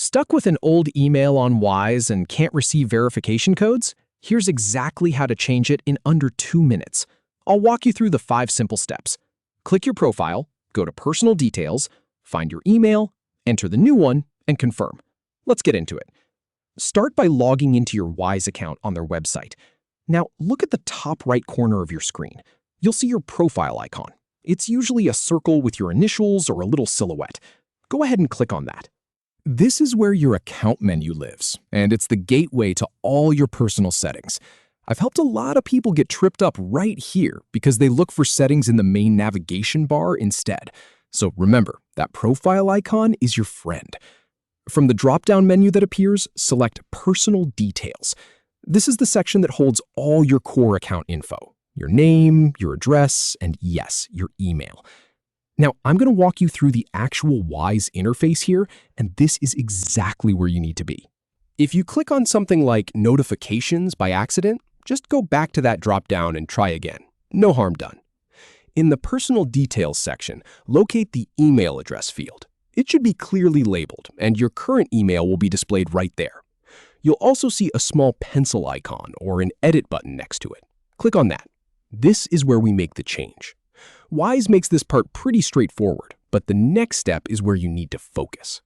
Stuck with an old email on Wise and can't receive verification codes? Here's exactly how to change it in under 2 minutes. I'll walk you through the 5 simple steps. Click your profile, go to Personal Details, find your email, enter the new one, and confirm. Let's get into it. Start by logging into your Wise account on their website. Now, look at the top right corner of your screen. You'll see your profile icon. It's usually a circle with your initials or a little silhouette. Go ahead and click on that. This is where your account menu lives, and it's the gateway to all your personal settings. I've helped a lot of people get tripped up right here because they look for settings in the main navigation bar instead. So remember, that profile icon is your friend. From the drop-down menu that appears, select Personal Details. This is the section that holds all your core account info: your name, your address, and yes, your email. Now, I'm going to walk you through the actual Wise interface here, and this is exactly where you need to be. If you click on something like Notifications by accident, just go back to that drop-down and try again. No harm done. In the Personal Details section, locate the email address field. It should be clearly labeled, and your current email will be displayed right there. You'll also see a small pencil icon or an edit button next to it. Click on that. This is where we make the change. Wise makes this part pretty straightforward, but the next step is where you need to focus.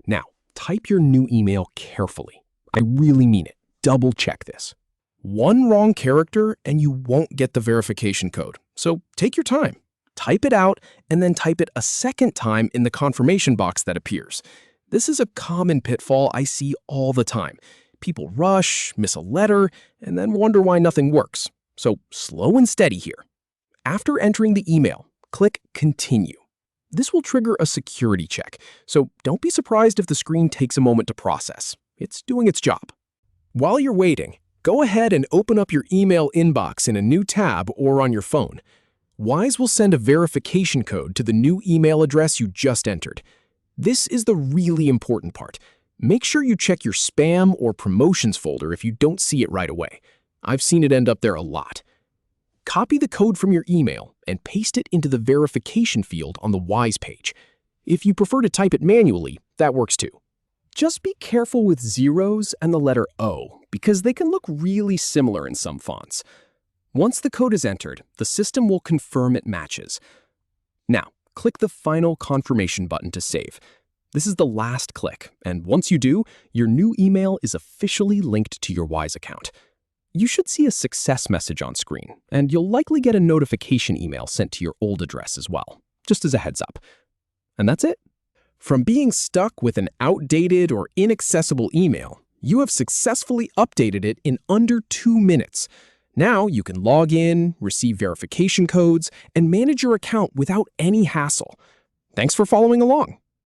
Now, type your new email carefully. I really mean it. Double check this. One wrong character and you won't get the verification code. So take your time. Type it out and then type it a second time in the confirmation box that appears. This is a common pitfall I see all the time. People rush, miss a letter, and then wonder why nothing works. So slow and steady here. After entering the email, click Continue. This will trigger a security check, so don't be surprised if the screen takes a moment to process. It's doing its job. While you're waiting, go ahead and open up your email inbox in a new tab or on your phone. Wise will send a verification code to the new email address you just entered. This is the really important part. Make sure you check your spam or promotions folder if you don't see it right away. I've seen it end up there a lot. Copy the code from your email and paste it into the verification field on the Wise page. If you prefer to type it manually, that works too. Just be careful with zeros and the letter O, because they can look really similar in some fonts. Once the code is entered, the system will confirm it matches. Now, click the final confirmation button to save. This is the last click, and once you do, your new email is officially linked to your Wise account. You should see a success message on screen, and you'll likely get a notification email sent to your old address as well, just as a heads up. And that's it. From being stuck with an outdated or inaccessible email, you have successfully updated it in under 2 minutes. Now you can log in, receive verification codes, and manage your account without any hassle. Thanks for following along.